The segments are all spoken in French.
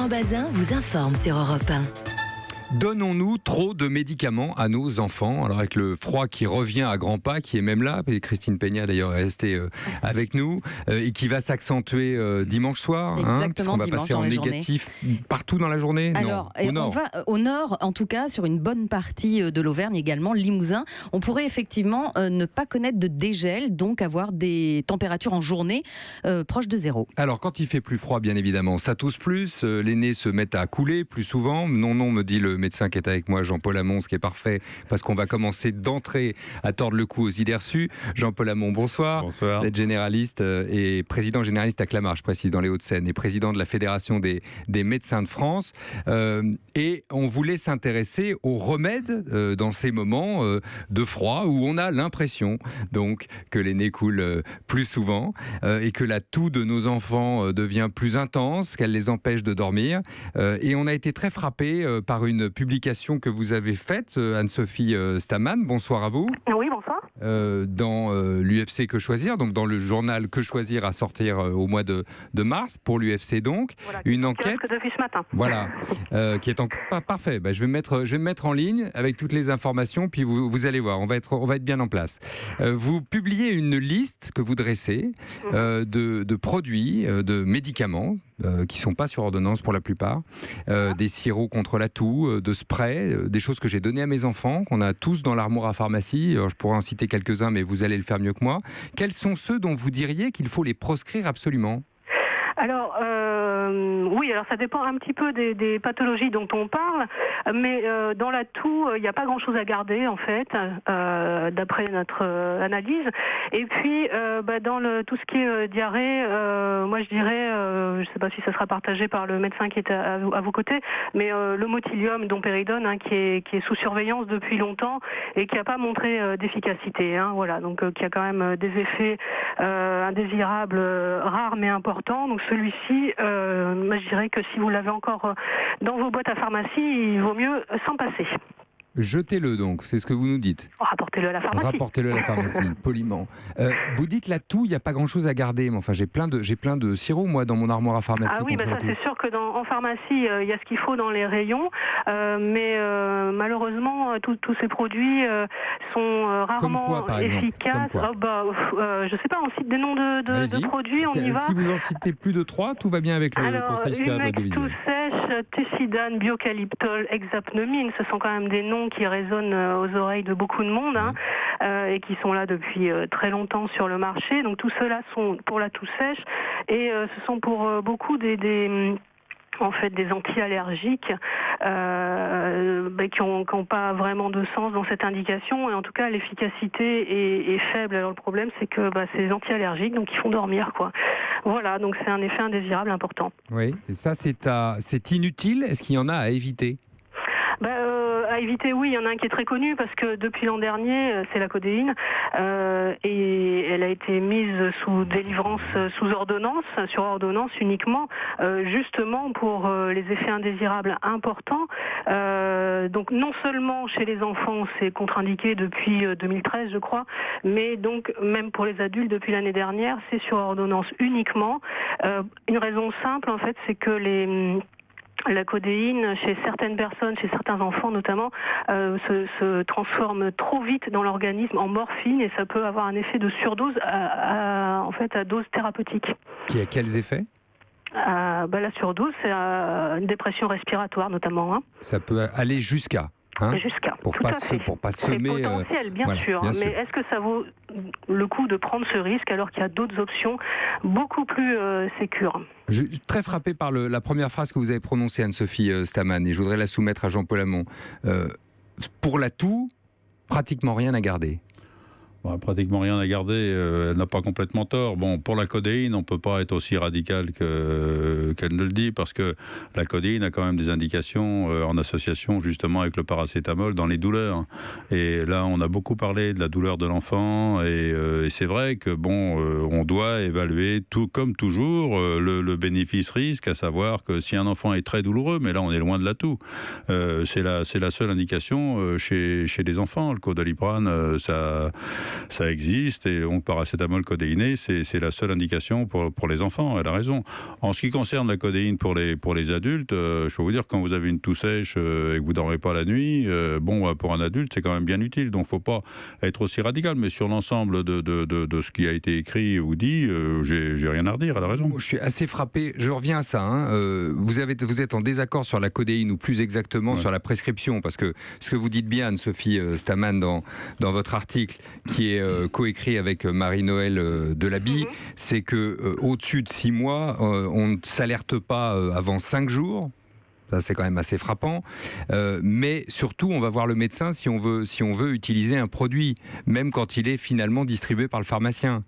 Laurent Bazin vous informe sur Europe 1. Donnons-nous trop de médicaments à nos enfants? Alors avec le froid qui revient à grands pas, qui est même là, et Christine Peña d'ailleurs est restée avec nous, et qui va s'accentuer dimanche soir, Exactement, puisqu'on va passer en négatif partout dans la journée. Alors, non, au nord. on va au nord, en tout cas, sur une bonne partie de l'Auvergne également, Limousin. On pourrait effectivement ne pas connaître de dégel, donc avoir des températures en journée proches de zéro. Alors quand il fait plus froid, bien évidemment, ça tousse plus, les nez se mettent à couler plus souvent. Non, me dit le médecin qui est avec moi, Jean-Paul Hamon, ce qui est parfait, parce qu'on va commencer d'entrer à tordre le cou aux idées reçues. Jean-Paul Hamon, bonsoir. Bonsoir. Vous êtes généraliste et président généraliste à Clamart, je précise, dans les Hauts-de-Seine, et président de la Fédération des médecins de France. Et on voulait s'intéresser aux remèdes dans ces moments de froid où on a l'impression donc que les nez coulent plus souvent et que la toux de nos enfants devient plus intense, qu'elle les empêche de dormir. Et on a été très frappé par une publication que vous avez faite, Anne-Sophie Staman. Bonsoir à vous. Oui, bonsoir. Dans l'UFC Que Choisir, donc dans le journal Que Choisir à sortir au mois de mars, pour l'UFC donc, Voilà, une enquête. Depuis ce matin. Voilà, qui est parfait. Je vais me mettre en ligne avec toutes les informations, puis vous allez voir, on va être bien en place. Vous publiez une liste que vous dressez de produits, de médicaments, qui ne sont pas sur ordonnance pour la plupart, des sirops contre la toux, de sprays, des choses que j'ai données à mes enfants, qu'on a tous dans l'armoire à pharmacie. Alors, je pourrais en citer quelques-uns, mais vous allez le faire mieux que moi. Quels sont ceux dont vous diriez qu'il faut les proscrire absolument ? Alors, oui, alors ça dépend un petit peu des pathologies dont on parle, mais dans la toux, il n'y a pas grand-chose à garder, en fait, d'après notre analyse. Et puis, dans tout ce qui est diarrhée, moi je dirais, je ne sais pas si ça sera partagé par le médecin qui est à vos côtés, mais le motilium dompéridone, qui est sous surveillance depuis longtemps et qui n'a pas montré d'efficacité. Voilà, donc qui a quand même des effets indésirables, rares mais importants. Donc celui-ci, moi je dirais que si vous l'avez encore dans vos boîtes à pharmacie, il vaut mieux s'en passer. Jetez-le donc, c'est ce que vous nous dites. Rapportez-le à la pharmacie. Rapportez-le à la pharmacie, poliment. Vous dites la toux, il n'y a pas grand-chose à garder. Mais enfin, j'ai plein de sirops, moi, dans mon armoire à pharmacie. Ah oui, ça c'est sûr que en pharmacie, il y a ce qu'il faut dans les rayons. Mais malheureusement, tous ces produits sont rarement comme quoi, par exemple, efficaces. Comme quoi Je sais pas, on cite des noms de produits, on y va. Si vous en citez plus de 3, tout va bien avec le Conseil supérieur de l'audiovisuel. Sèche, Tessidane, Biocalyptol, Hexapnomine, ce sont quand même des noms qui résonnent aux oreilles de beaucoup de monde et qui sont là depuis très longtemps sur le marché. Donc tout cela sont pour la toux sèche et ce sont pour beaucoup des anti-allergiques qui n'ont pas vraiment de sens dans cette indication, et en tout cas l'efficacité est faible. Alors le problème c'est que c'est anti-allergiques, donc ils font dormir, quoi. Voilà, donc c'est un effet indésirable important. Oui, et ça c'est inutile. Est-ce qu'il y en a à éviter ? À éviter, oui, il y en a un qui est très connu parce que depuis l'an dernier, c'est la codéine et elle a été mise sous délivrance, sous ordonnance, sur ordonnance uniquement, justement pour les effets indésirables importants. Donc non seulement chez les enfants, c'est contre-indiqué depuis 2013, je crois, mais donc même pour les adultes depuis l'année dernière, c'est sur ordonnance uniquement. Une raison simple, en fait, c'est que la codéine, chez certaines personnes, chez certains enfants notamment, se transforme trop vite dans l'organisme en morphine et ça peut avoir un effet de surdose à dose thérapeutique. Qui a quels effets ? La surdose, c'est une dépression respiratoire notamment. Ça peut aller jusqu'à. Jusqu'à. Pour pas semer. C'est potentiel, bien sûr. Mais est-ce que ça vaut le coup de prendre ce risque alors qu'il y a d'autres options beaucoup plus sécures ? Je suis très frappé par la première phrase que vous avez prononcée, Anne-Sophie Staman, et je voudrais la soumettre à Jean-Paul Hamon. Pour la toux, pratiquement rien à garder. Pratiquement rien à garder, elle n'a pas complètement tort. Bon, pour la codéine, on ne peut pas être aussi radical qu'elle ne le dit, parce que la codéine a quand même des indications en association justement avec le paracétamol dans les douleurs. Et là, on a beaucoup parlé de la douleur de l'enfant, et c'est vrai que on doit évaluer tout comme toujours le bénéfice-risque, à savoir que si un enfant est très douloureux, mais là on est loin de la toux, c'est la seule indication chez les enfants. Le Codaliprane, Ça existe, et donc paracétamol codéiné, c'est la seule indication pour les enfants, elle a raison. En ce qui concerne la codéine pour les adultes, je peux vous dire, quand vous avez une toux sèche et que vous ne dormez pas la nuit, pour un adulte, c'est quand même bien utile, donc il ne faut pas être aussi radical, mais sur l'ensemble de ce qui a été écrit ou dit, j'ai rien à redire, elle a raison. Je suis assez frappé, je reviens à ça, hein. Vous êtes en désaccord sur la codéine, ou plus exactement sur la prescription, parce que ce que vous dites bien, Anne-Sophie Stamann, dans votre article, qui est coécrit avec Marie-Noël Delaby, c'est que au-dessus de 6 mois, on ne s'alerte pas avant 5 jours. Ça, c'est quand même assez frappant. Mais surtout, on va voir le médecin si on veut utiliser un produit, même quand il est finalement distribué par le pharmacien.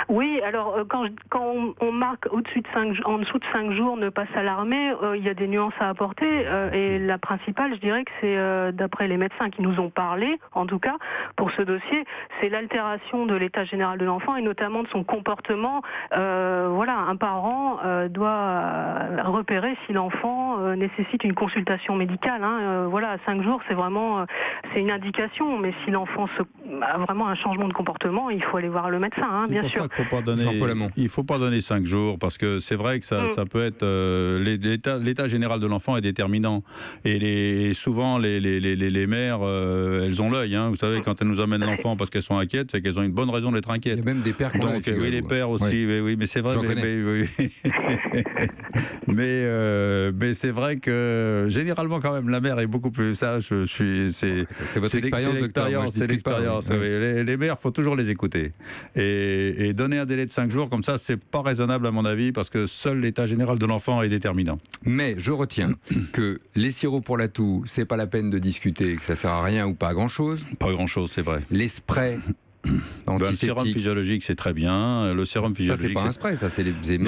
Oui, alors quand on marque en dessous de 5 jours, ne pas s'alarmer, il y a des nuances à apporter. Et la principale, je dirais que c'est, d'après les médecins qui nous ont parlé, en tout cas, pour ce dossier, c'est l'altération de l'état général de l'enfant et notamment de son comportement. Un parent doit repérer si l'enfant nécessite une consultation médicale. À 5 jours, c'est une indication. Mais si l'enfant a vraiment un changement de comportement, il faut aller voir le médecin, bien sûr. Il ne faut pas donner 5 jours, parce que c'est vrai que ça peut être... l'état général de l'enfant est déterminant. Et souvent, les mères, elles ont l'œil. Vous savez, quand elles nous amènent l'enfant parce qu'elles sont inquiètes, c'est qu'elles ont une bonne raison d'être inquiètes. Il y a même des pères qui ont Donc, oui, les pères aussi. Oui, mais c'est vrai. Mais c'est vrai que généralement, quand même, la mère est beaucoup plus sage. C'est votre expérience, docteur. C'est l'expérience. Les mères, il faut toujours les écouter. Et donner un délai de 5 jours comme ça, c'est pas raisonnable à mon avis, parce que seul l'état général de l'enfant est déterminant. Mais je retiens que les sirops pour la toux, c'est pas la peine de discuter, que ça sert à rien ou pas à grand chose. Pas grand chose, c'est vrai. Les sprays Le sérum physiologique, c'est très bien. Le sérum physiologique, ça, c'est pas un spray, ça, c'est les petites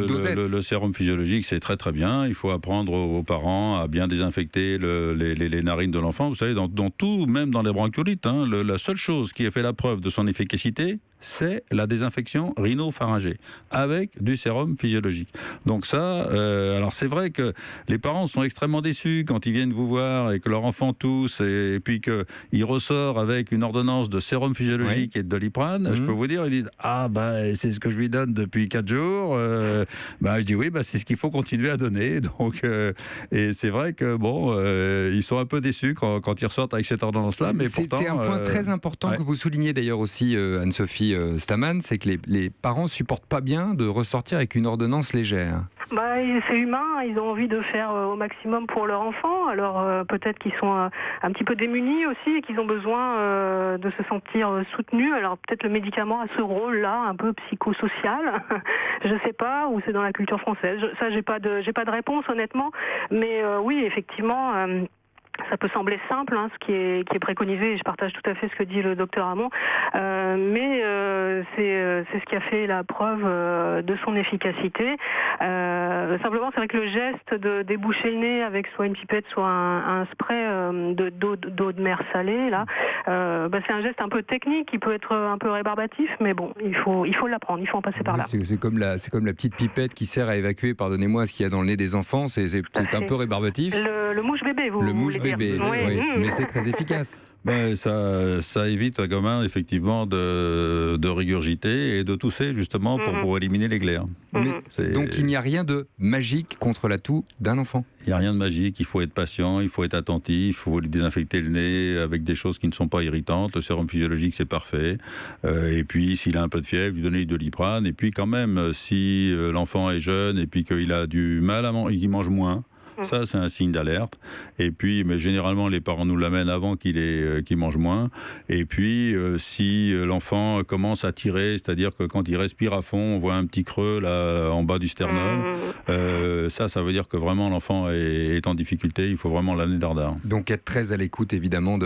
dosettes. Le sérum physiologique, c'est très très bien. Il faut apprendre aux parents à bien désinfecter les narines de l'enfant. Vous savez, dans tout, même dans les bronchiolites, la seule chose qui a fait la preuve de son efficacité, c'est la désinfection rhinopharyngée avec du sérum physiologique. Donc ça, alors c'est vrai que les parents sont extrêmement déçus quand ils viennent vous voir et que leur enfant tousse et puis qu'il ressort avec une ordonnance de sérum physiologique et de Doliprane. Je peux vous dire, ils disent c'est ce que je lui donne depuis 4 jours. Je dis oui, c'est ce qu'il faut continuer à donner. Donc et c'est vrai que ils sont un peu déçus quand ils ressortent avec cette ordonnance-là. Mais c'était pourtant, un point très important que vous soulignez d'ailleurs aussi, Anne-Sophie Stamann, c'est que les parents supportent pas bien de ressortir avec une ordonnance légère. C'est humain, ils ont envie de faire au maximum pour leur enfant, alors peut-être qu'ils sont un petit peu démunis aussi et qu'ils ont besoin de se sentir soutenus, alors peut-être le médicament a ce rôle-là, un peu psychosocial, je sais pas, ou c'est dans la culture française, ça j'ai pas de réponse honnêtement, mais oui effectivement... ça peut sembler simple, ce qui est préconisé, et je partage tout à fait ce que dit le docteur Hamon, mais c'est ce qui a fait la preuve de son efficacité. Simplement, c'est vrai que le geste de déboucher le nez avec soit une pipette, soit un spray d'eau de mer salée, là, c'est un geste un peu technique, qui peut être un peu rébarbatif, mais bon, il faut l'apprendre, il faut en passer par là. C'est comme la petite pipette qui sert à évacuer, pardonnez-moi, ce qu'il y a dans le nez des enfants, c'est un peu rébarbatif. Le mouche-bébé, vous voulez dire. Oui. Mais c'est très efficace. Ça évite un gamin effectivement de régurgiter et de tousser justement pour éliminer les glaires. Donc il n'y a rien de magique contre la toux d'un enfant. Il n'y a rien de magique, il faut être patient, il faut être attentif, il faut lui désinfecter le nez avec des choses qui ne sont pas irritantes. Le sérum physiologique, c'est parfait. Et puis s'il a un peu de fièvre, lui donner du Doliprane. Et puis quand même, si l'enfant est jeune et puis qu'il a du mal à manger, il mange moins. Ça, c'est un signe d'alerte. Et puis, mais généralement, les parents nous l'amènent avant qu'il mange moins. Et puis, si l'enfant commence à tirer, c'est-à-dire que quand il respire à fond, on voit un petit creux là en bas du sternum. Ça veut dire que vraiment l'enfant est en difficulté. Il faut vraiment l'amener dardard. Donc, être très à l'écoute, évidemment,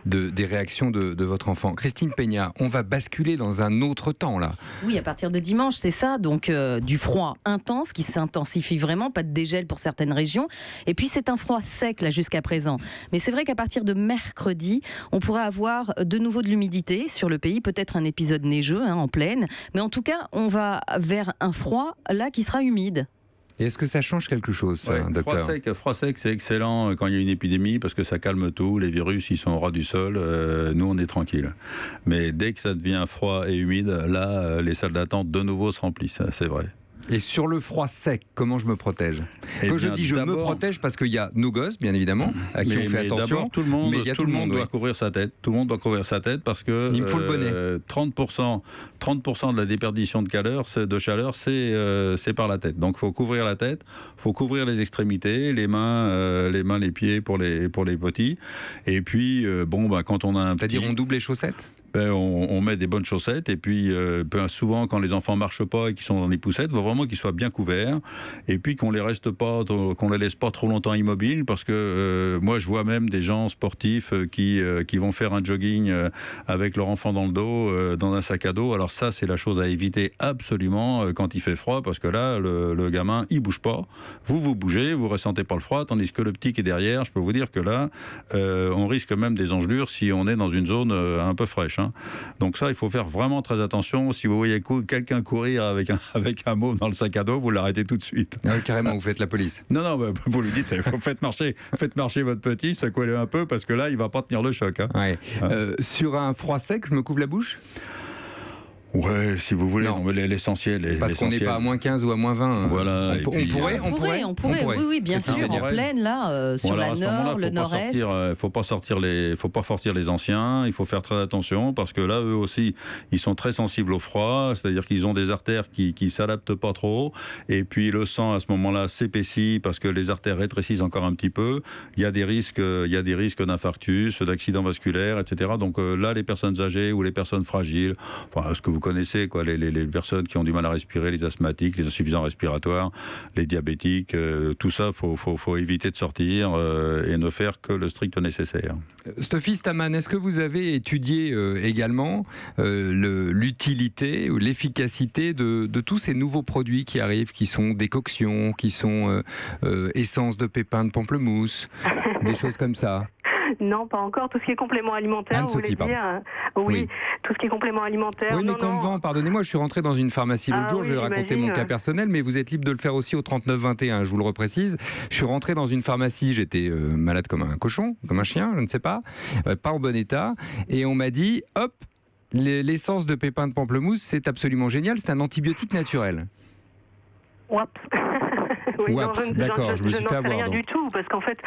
des réactions de votre enfant. Christine Peña, on va basculer dans un autre temps là. Oui, à partir de dimanche, c'est ça. Donc, du froid intense qui s'intensifie vraiment, pas de dégel pour certaines régions. Et puis c'est un froid sec là jusqu'à présent. Mais c'est vrai qu'à partir de mercredi, on pourrait avoir de nouveau de l'humidité sur le pays, peut-être un épisode neigeux en plaine. Mais en tout cas, on va vers un froid là qui sera humide. Et est-ce que ça change quelque chose, ça, Ouais, docteur? froid sec, c'est excellent quand il y a une épidémie parce que ça calme tout. Les virus, ils sont au ras du sol. Nous, on est tranquille. Mais dès que ça devient froid et humide, là, les salles d'attente de nouveau se remplissent. C'est vrai. Et sur le froid sec, comment je me protège? Eh Quand je bien, dis je me d'abord- protège, parce qu'il y a nos gosses, bien évidemment, à qui on fait attention. D'abord, tout le monde, mais il y a tout le monde doit oui. couvrir sa tête. Tout le monde doit couvrir sa tête parce que Il me faut le bonnet. 30% de la déperdition de chaleur, c'est par la tête. Donc, il faut couvrir la tête, il faut couvrir les extrémités, les mains, les pieds pour les petits. Et puis, quand on a un petit... C'est-à-dire on double les chaussettes? On met des bonnes chaussettes et puis souvent quand les enfants marchent pas et qu'ils sont dans les poussettes, il faut vraiment qu'ils soient bien couverts et puis qu'on les laisse pas trop longtemps immobiles parce que moi je vois même des gens sportifs qui vont faire un jogging avec leur enfant dans le dos dans un sac à dos. Alors ça c'est la chose à éviter absolument quand il fait froid parce que là le gamin il bouge pas, vous bougez, vous ressentez pas le froid tandis que le petit qui est derrière, je peux vous dire que là on risque même des engelures si on est dans une zone un peu fraîche. Donc ça, il faut faire vraiment très attention. Si vous voyez quelqu'un courir avec un môme dans le sac à dos, vous l'arrêtez tout de suite. Ah, carrément, vous faites la police. Non, vous lui dites, faites marcher votre petit, secouez-le un peu, parce que là, il va pas tenir le choc. Ouais. Sur un froid sec, je me couvre la bouche? Ouais, si vous voulez, Non. mais l'essentiel. Parce qu'on n'est pas à moins 15 ou à moins 20. Voilà. On pourrait. Oui, bien sûr, en pleine, là, sur la nord, le nord-est. Il faut pas sortir les anciens, il faut faire très attention, parce que là, eux aussi, ils sont très sensibles au froid, c'est-à-dire qu'ils ont des artères qui s'adaptent pas trop, et puis le sang, à ce moment-là, s'épaissit, parce que les artères rétrécissent encore un petit peu, il y a des risques d'infarctus, d'accidents vasculaires, etc. Donc là, les personnes âgées ou les personnes fragiles, ce que vous connaissez, quoi, les personnes qui ont du mal à respirer, les asthmatiques, les insuffisants respiratoires, les diabétiques, tout ça, faut éviter de sortir et ne faire que le strict nécessaire. Stoffie Staman, est-ce que vous avez étudié également l'utilité ou l'efficacité de tous ces nouveaux produits qui arrivent, qui sont décoctions, qui sont essence de pépins de pamplemousse, des choses comme ça? Non, pas encore. Tout ce qui est complément alimentaire, vous voulez dire oui, tout ce qui est complément alimentaire. Oui, mais pardonnez-moi, je suis rentré dans une pharmacie l'autre jour, je vais raconter mon cas personnel, mais vous êtes libre de le faire aussi au 3921, je vous le reprécise. Je suis rentré dans une pharmacie, j'étais malade comme un cochon, comme un chien, je ne sais pas en bon état, et on m'a dit, hop, l'essence de pépins de pamplemousse, c'est absolument génial, c'est un antibiotique naturel. Oups. Oui, d'accord, je me suis fait avoir. Rien du tout, parce qu'en fait,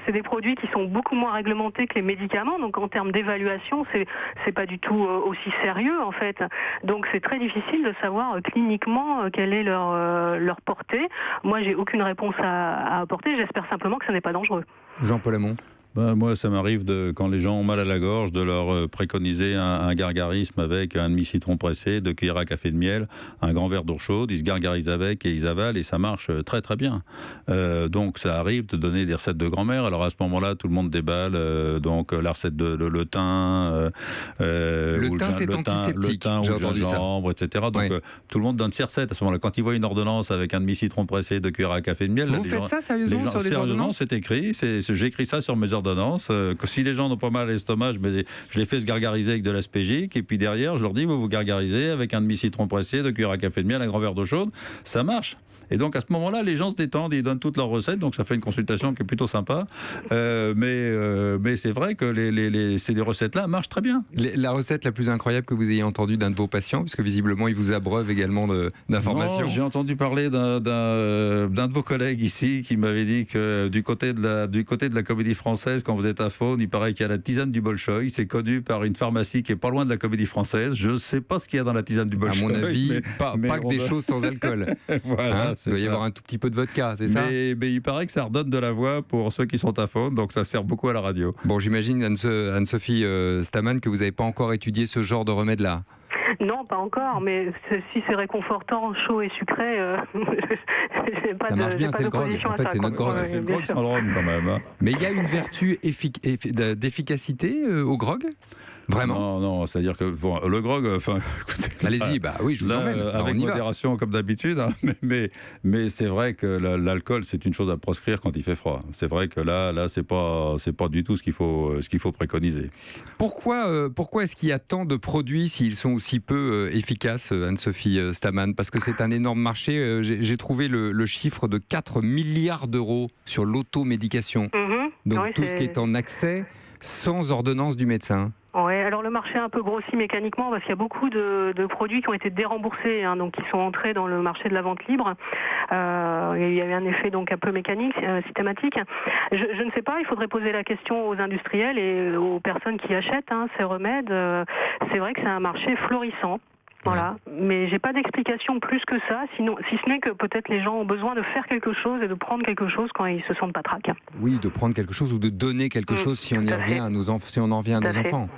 c'est des produits qui sont beaucoup moins réglementés que les médicaments, donc en termes d'évaluation, c'est pas du tout aussi sérieux en fait. Donc c'est très difficile de savoir cliniquement quelle est leur portée. Moi, j'ai aucune réponse à apporter. J'espère simplement que ce n'est pas dangereux. Jean-Paul Hamon. Moi, ça m'arrive, quand les gens ont mal à la gorge, de leur préconiser un gargarisme avec un demi-citron pressé, 2 cuillères à café de miel, un grand verre d'eau chaude, ils se gargarisent avec et ils avalent et ça marche très très bien. Donc ça arrive de donner des recettes de grand-mère. Alors à ce moment-là, tout le monde déballe, la recette de le thym, le thym, c'est antiseptique, le thym ou j'ai le entendu gingembre, etc. Donc tout le monde donne ses recettes à ce moment-là. Quand ils voient une ordonnance avec un demi-citron pressé, 2 cuillères à café de miel... Vous faites ça sérieusement sur les ordonnances? C'est écrit, j'écris ça sur mes ordonnances. Que si les gens n'ont pas mal à l'estomac, je les fais se gargariser avec de l'aspergique et puis derrière je leur dis vous gargarisez avec un demi-citron pressé, 2 cuillères à café de miel, un grand verre d'eau chaude, ça marche. Et donc à ce moment-là, les gens se détendent, ils donnent toutes leurs recettes, donc ça fait une consultation qui est plutôt sympa. Mais c'est vrai que ces recettes-là marchent très bien. La recette la plus incroyable que vous ayez entendue d'un de vos patients, parce que visiblement il vous abreuve également d'informations. Non, j'ai entendu parler d'un de vos collègues ici qui m'avait dit que du côté de la Comédie Française, quand vous êtes à Faune, il paraît qu'il y a la tisane du Bolchoï. C'est connu par une pharmacie qui est pas loin de la Comédie Française. Je ne sais pas ce qu'il y a dans la tisane du Bolchoï. À mon avis, pas que des choses sans alcool. Voilà. Il doit y avoir un tout petit peu de vodka, c'est ça? Mais il paraît que ça redonne de la voix pour ceux qui sont à Faune, donc ça sert beaucoup à la radio. Bon, j'imagine, Anne-Sophie Staman, que vous n'avez pas encore étudié ce genre de remède-là. Non, pas encore, mais si c'est réconfortant, chaud et sucré, j'ai pas ça marche bien, c'est le grog. En fait, c'est notre grog. C'est le grog syndrome quand même. Mais il y a une vertu d'efficacité au grog? Vraiment? Non, c'est-à-dire que bon, le grog, enfin, écoutez, Allez-y, oui, je vous emmène. avec on y va. modération comme d'habitude, hein, mais c'est vrai que l'alcool, c'est une chose à proscrire quand il fait froid. C'est vrai que là, c'est pas du tout ce qu'il faut préconiser. Pourquoi est-ce qu'il y a tant de produits s'ils sont aussi peu efficaces, Anne-Sophie Staman? Parce que c'est un énorme marché. J'ai trouvé le chiffre de 4 milliards d'euros sur l'automédication. Donc Oui, tout ce qui est en accès sans ordonnance du médecin. Oui, alors le marché a un peu grossi mécaniquement parce qu'il y a beaucoup de produits qui ont été déremboursés, donc qui sont entrés dans le marché de la vente libre. Il y avait un effet donc un peu mécanique, systématique. Je ne sais pas, il faudrait poser la question aux industriels et aux personnes qui achètent ces remèdes. C'est vrai que c'est un marché florissant. Voilà, mais j'ai pas d'explication plus que ça, sinon, si ce n'est que peut-être les gens ont besoin de faire quelque chose et de prendre quelque chose quand ils se sentent pas traques. Oui, de prendre quelque chose ou de donner quelque chose si on y revient à nos si on en revient à nos enfants.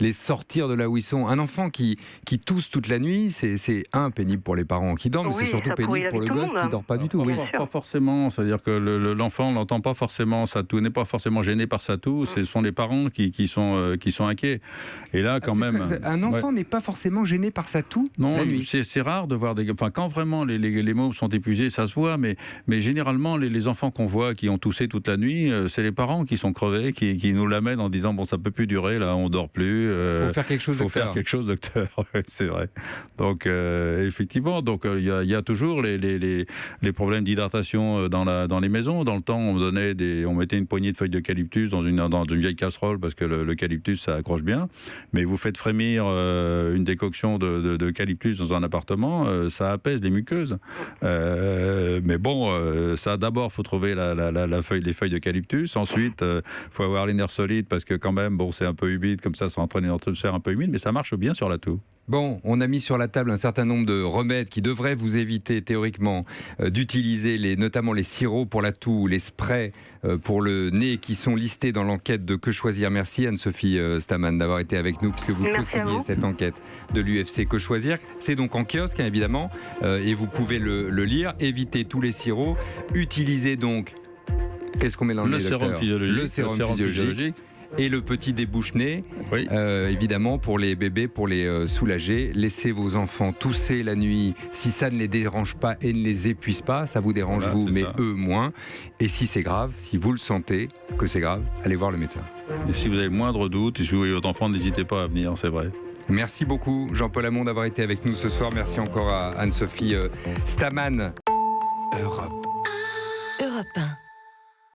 Les sortir de là où ils sont. Un enfant qui tousse toute la nuit, c'est pénible pour les parents qui dorment, mais c'est surtout pénible pour le gosse qui dort pas du tout. Pas forcément, c'est-à-dire que l'enfant n'entend pas forcément sa toux, n'est pas forcément gêné par sa toux, ce sont les parents qui sont inquiets. Et là, quand même... Un enfant n'est pas forcément gêné par sa toux non, la nuit. C'est rare de voir des... Enfin, quand vraiment les mômes sont épuisés, ça se voit, mais généralement, les enfants qu'on voit qui ont toussé toute la nuit, c'est les parents qui sont crevés, qui nous l'amènent en disant, bon, ça peut plus durer, là, on dort plus. Faut faire quelque chose, docteur. Faut faire quelque chose, docteur. C'est vrai. Donc, effectivement, il y a toujours les problèmes d'hydratation dans les maisons. Dans le temps, on mettait une poignée de feuilles d'eucalyptus dans une vieille casserole parce que l'eucalyptus, ça accroche bien. Mais vous faites frémir une décoction d'eucalyptus dans un appartement, ça apaise les muqueuses. Mais bon, ça d'abord, faut trouver les feuilles d'eucalyptus. Ensuite, faut avoir les nerfs solides parce que quand même, bon, c'est un peu humide, comme ça entraîne une atmosphère un peu humide, mais ça marche bien sur la toux. Bon, on a mis sur la table un certain nombre de remèdes qui devraient vous éviter théoriquement d'utiliser notamment les sirops pour la toux, les sprays pour le nez qui sont listés dans l'enquête de Que choisir. Merci Anne-Sophie Staman d'avoir été avec nous puisque vous co-signez cette enquête de l'UFC Que choisir. C'est donc en kiosque évidemment et vous pouvez le lire. Évitez tous les sirops. Utilisez donc, qu'est-ce qu'on met dans le sérum physiologique. Le sérum physiologique. Et le petit débouche-nez, oui. Évidemment, pour les bébés, pour les soulager. Laissez vos enfants tousser la nuit si ça ne les dérange pas et ne les épuise pas. Ça vous dérange, voilà, vous, mais ça. Eux moins. Et si c'est grave, si vous le sentez que c'est grave, allez voir le médecin. Et si vous avez le moindre doute, si vous voyez votre enfant, n'hésitez pas à venir, c'est vrai. Merci beaucoup, Jean-Paul Hamon, d'avoir été avec nous ce soir. Merci encore à Anne-Sophie Staman. Europe 1.